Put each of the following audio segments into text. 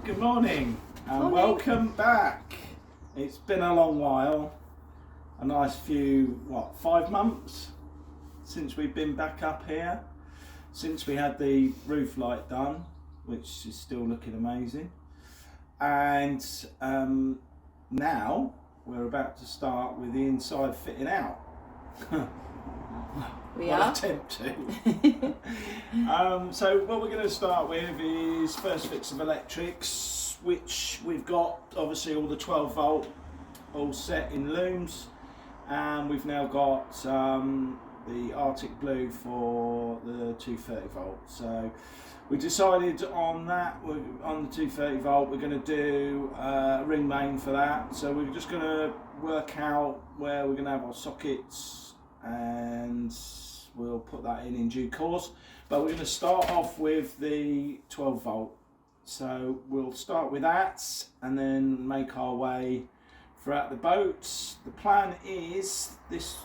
Good morning and Morning. welcome back. It's been a long while, a nice few, 5 months since we've been back up here, since we had the roof light done, which is still looking amazing. And now we're about to start with the inside fitting out. We I'll are. attempt to. So what we're going to start with is first fix of electrics, which we've got obviously all the 12 volt all set in looms, and we've now got the Arctic Blue for the 230 volt. So we decided on that, on the 230 volt, we're going to do a ring main for that. So we're just going to work out where we're going to have our sockets, and we'll put that in due course. But we're going to start off with the 12 volt. So we'll start with that and then make our way throughout the boats. The plan is this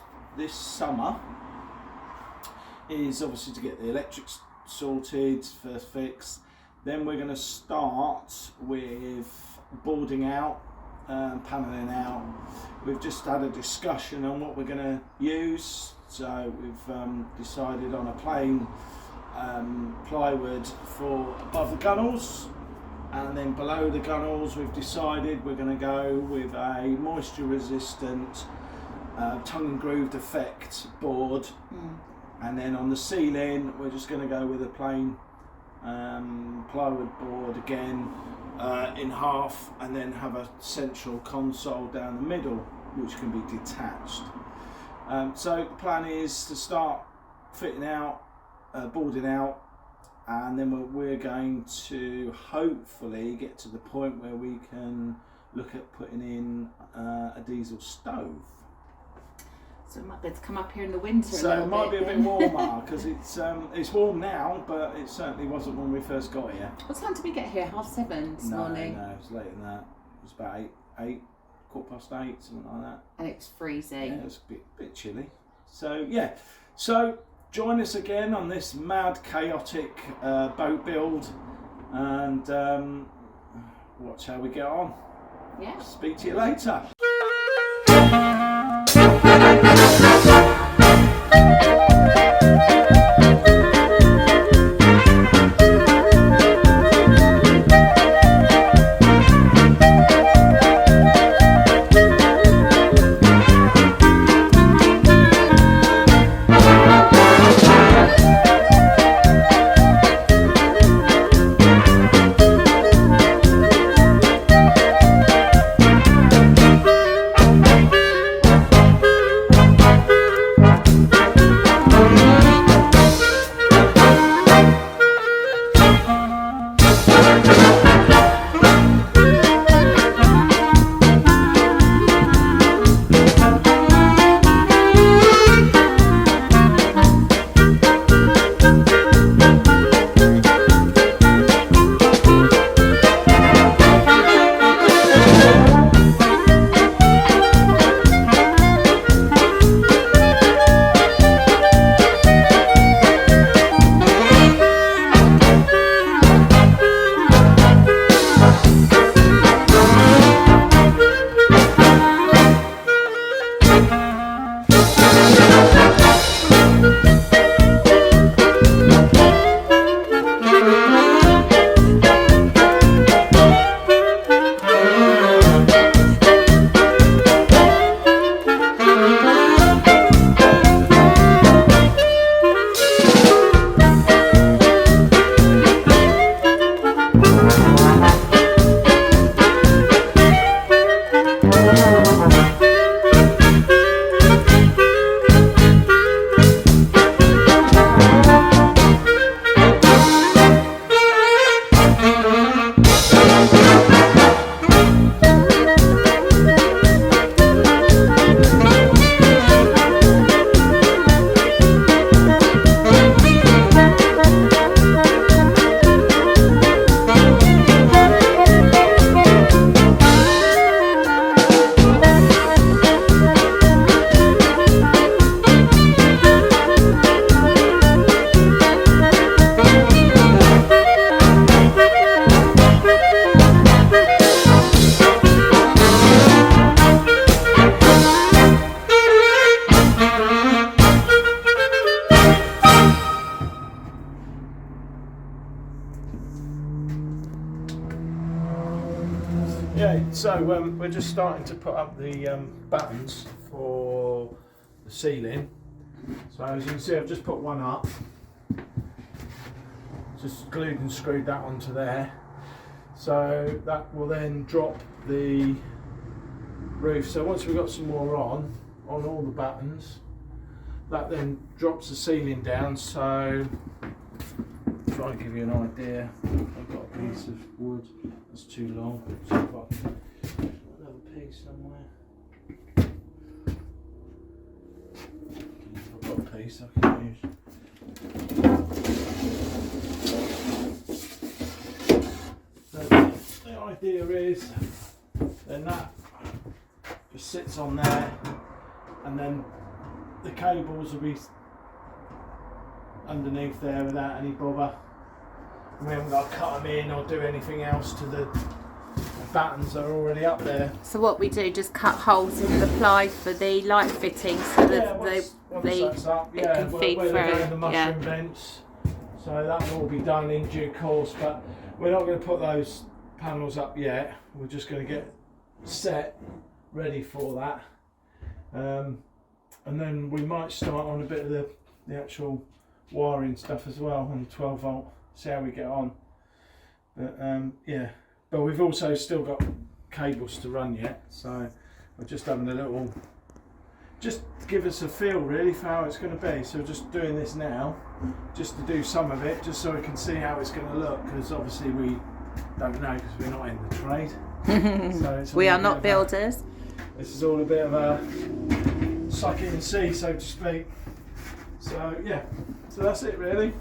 summer is obviously to get the electrics sorted, first fix. Then we're going to start with boarding out, paneling out. We've just had a discussion on what we're going to use. So we've decided on a plain plywood for above the gunnels, and then below the gunnels we've decided we're going to go with a moisture resistant tongue and grooved effect board. And then on the ceiling we're just going to go with a plain plywood board again, in half, and then have a central console down the middle which can be detached. So the plan is to start fitting out, boarding out, and then we're going to hopefully get to the point where we can look at putting in a diesel stove. So it might be able to come up here in the winter. So it might be a bit warmer because it's warm now, but it certainly wasn't when we first got here. What time did we get here? 7:30 this morning. No, it was later than that. It was about 8, 8:15, something like that. And it's freezing. Yeah, it was a bit chilly. So yeah, so join us again on this mad, chaotic boat build, and watch how we get on. Yeah. Speak to you later. Yeah, so we're just starting to put up the buttons for the ceiling. So as you can see, I've just put one up, just glued and screwed that onto there. So that will then drop the roof. So once we've got some more on all the buttons, that then drops the ceiling down. So try and give you an idea. I've got a piece of wood that's too long, so I've got another piece somewhere. I've got a piece I can use. So the idea is then that just sits on there, and then the cables will be underneath there without any bother. We haven't got to cut them in or do anything else to the buttons that are already up there. So what we do, just cut holes in the ply for the light fitting, so that once that's up, it can feed where they're going, the through. mushroom vents. So that will all be done in due course, but we're not going to put those panels up yet. We're just going to get set ready for that, and then we might start on a bit of the actual wiring stuff as well on the 12 volt, see how we get on. But yeah, but we've also still got cables to run yet, so we're just having a little, just give us a feel really for how it's going to be. So just doing this now just to do some of it, just so we can see how it's going to look, because obviously we don't know because we're not in the trade. So it's We are not builders. This is all a bit of a suck it and see, so to speak. So yeah, so that's it really.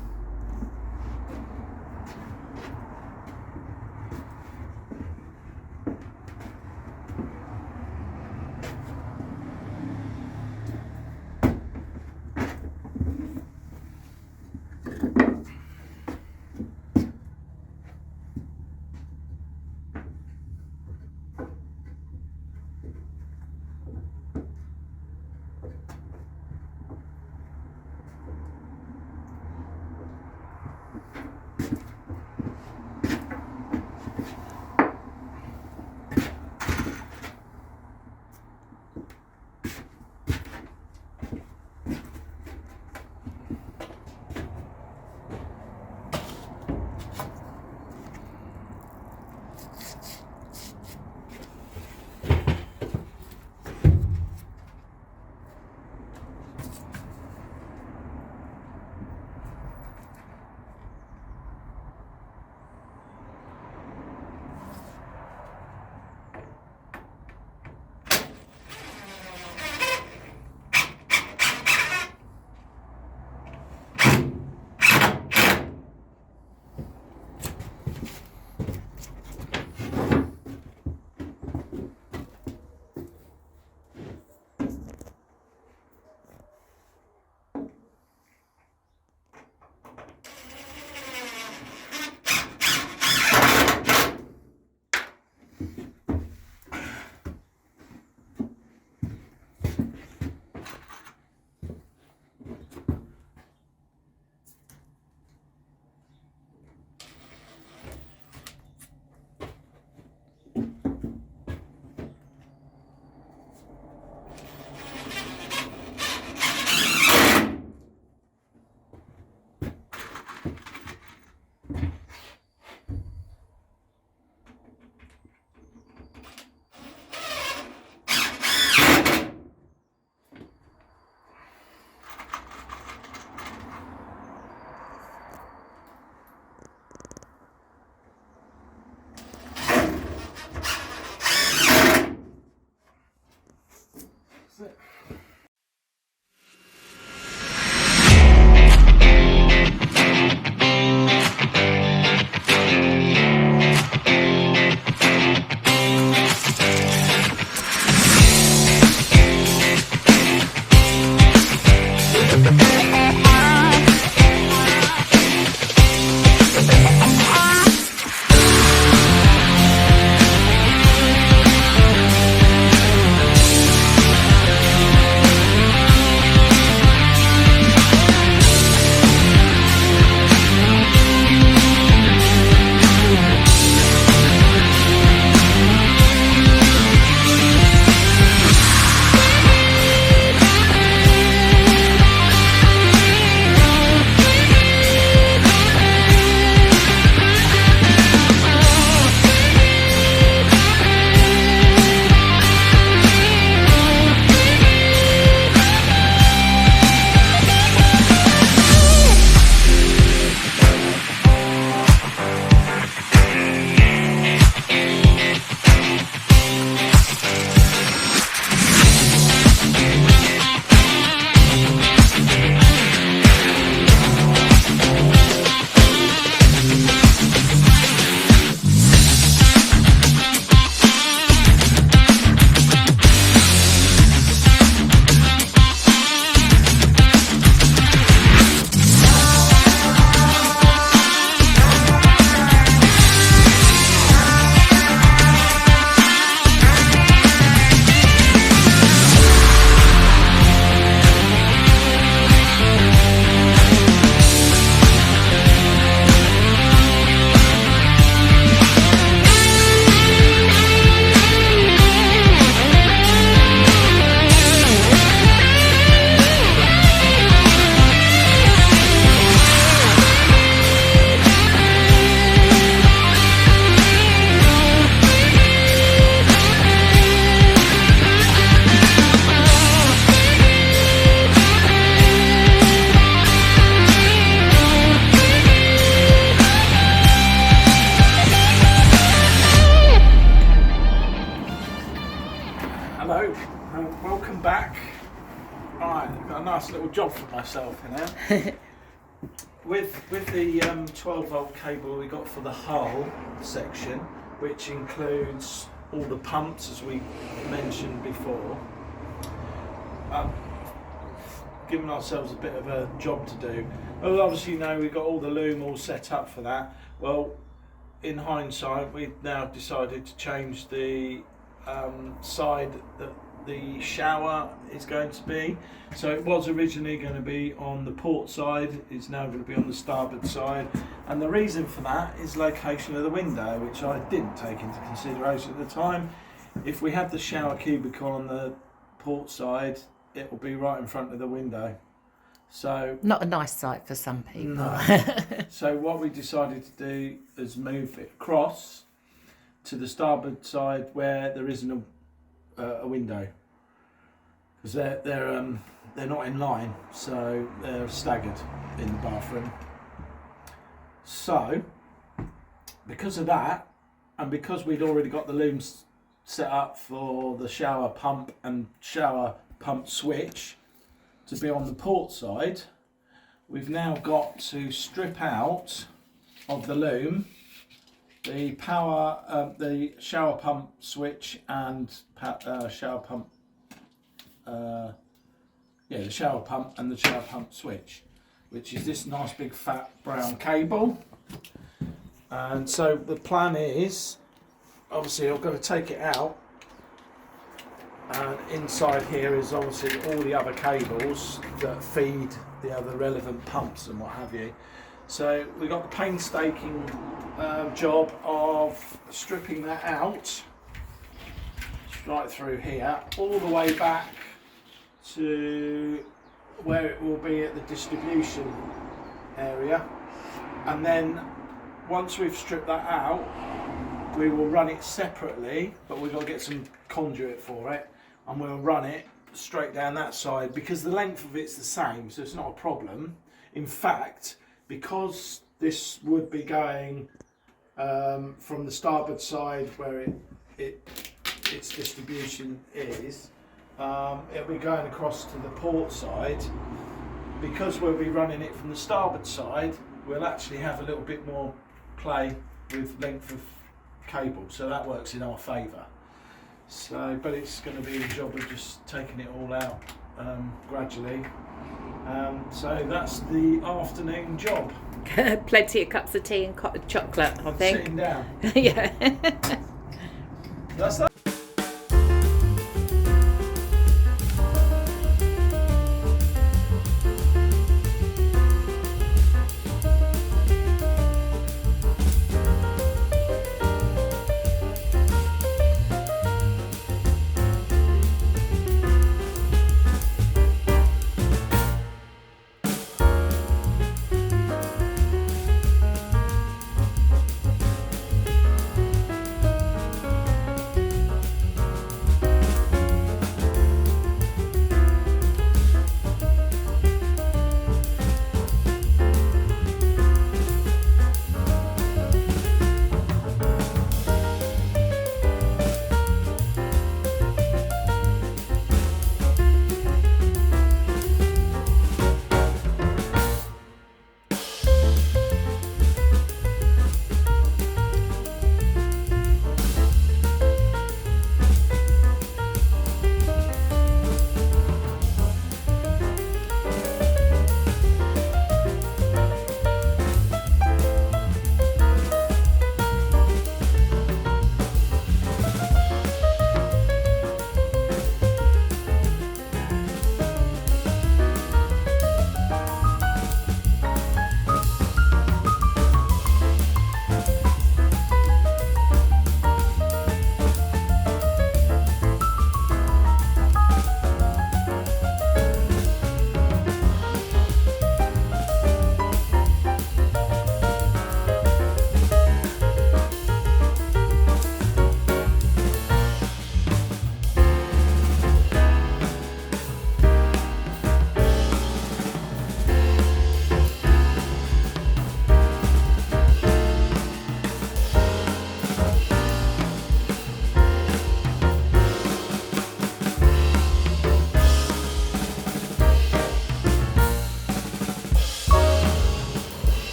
Hello, and welcome back. Alright, I've got a nice little job for myself here now. With the 12-volt cable we got for the hull section, which includes all the pumps as we mentioned before, giving ourselves a bit of a job to do. Well, obviously we've got all the loom all set up for that. Well, in hindsight, we've now decided to change the side that the shower is going to be. So it was originally going to be on the port side, it's now going to be on the starboard side, and the reason for that is location of the window, which I didn't take into consideration at the time. If we had the shower cubicle on the port side, it will be right in front of the window. So Not a nice sight for some people. no. So what we decided to do is move it across to the starboard side where there isn't a window, because they're not in line, so they're staggered in the bathroom. So because of that, and because we'd already got the looms set up for the shower pump and shower pump switch to be on the port side, we've now got to strip out of the loom the power, the shower pump switch and shower pump, the shower pump and the shower pump switch, which is this nice big fat brown cable. And so the plan is, obviously I'm going to take it out, and inside here is obviously all the other cables that feed the other relevant pumps and what have you. So we got the painstaking job of stripping that out right through here, all the way back to where it will be at the distribution area, and then once we've stripped that out, we will run it separately, but we've got to get some conduit for it, and we'll run it straight down that side because the length of it's the same, so it's not a problem. In fact, because this would be going from the starboard side where its distribution is, it'll be going across to the port side. Because we'll be running it from the starboard side, we'll actually have a little bit more play with length of cable, so that works in our favour. So, but it's going to be a job of just taking it all out gradually. So that's the afternoon job. Plenty of cups of tea and chocolate, I think. Sitting down. Yeah. That's that.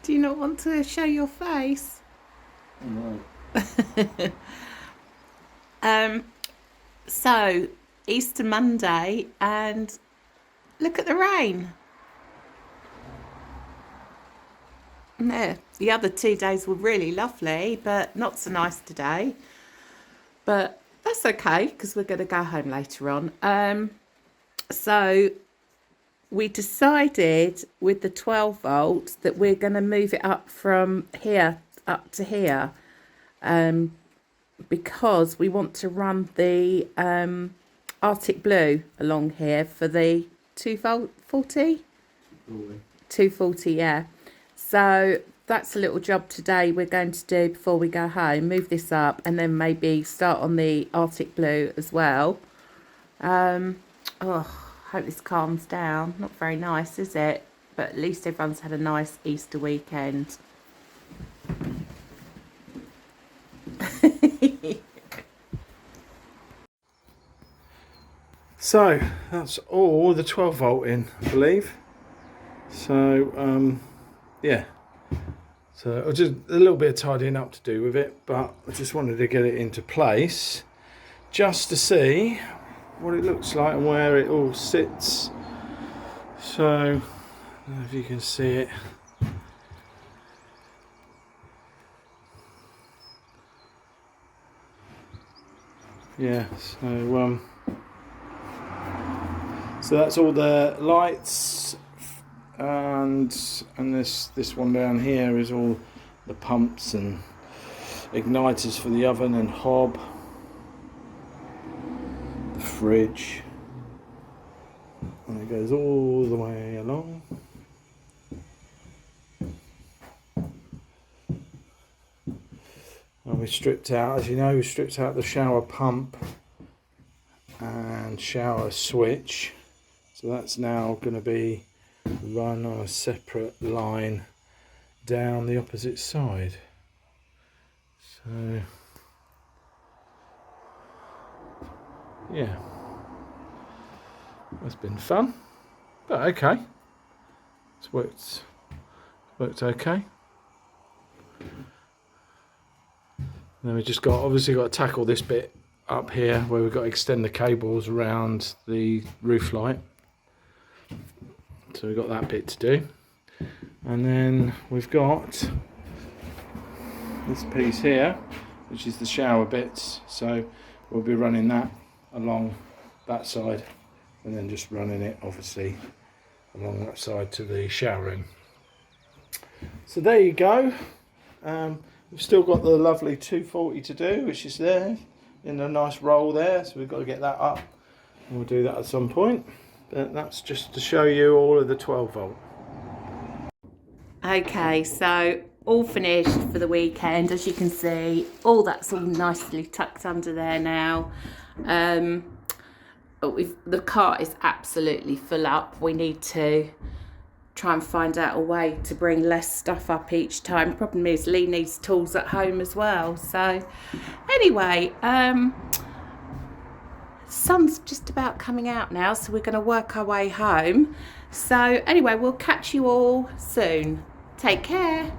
Do you not want to show your face? No. So, Easter Monday, and look at the rain. Yeah, the other 2 days were really lovely, but not so nice today. But that's okay, because we're going to go home later on. So we decided with the 12 volts that we're going to move it up from here up to here, because we want to run the Arctic Blue along here for the 240. 240, yeah. So that's a little job today we're going to do before we go home. Move this up and then maybe start on the Arctic Blue as well. Hope this calms down. Not very nice, is it? But at least everyone's had a nice Easter weekend. So that's all the 12 volt in, I believe. So yeah, so just a little bit of tidying up to do with it, but I just wanted to get it into place just to see what it looks like and where it all sits. So I don't know if you can see it. Yeah, so that's all the lights, and this one down here is all the pumps and igniters for the oven and hob, the fridge, and it goes all the way along. And we stripped out, as you know, we stripped out the shower pump and shower switch. So that's now going to be run on a separate line down the opposite side. So, yeah, that's been fun, but okay, it's worked okay. Then we just obviously got to tackle this bit up here where we've got to extend the cables around the roof light. So we've got that bit to do, and then we've got this piece here, which is the shower bits. So we'll be running that along that side, and then just running it obviously along that side to the shower room. So there you go. We've still got the lovely 240 to do, which is there in a nice roll there, so we've got to get that up, and we'll do that at some point. But that's just to show you all of the 12 volt. Okay, so all finished for the weekend. As you can see, all that's all nicely tucked under there now. The cart is absolutely full up. We need to try and find out a way to bring less stuff up each time. Problem is, Lee needs tools at home as well. So anyway, sun's just about coming out now, so we're going to work our way home. So anyway, we'll catch you all soon. Take care.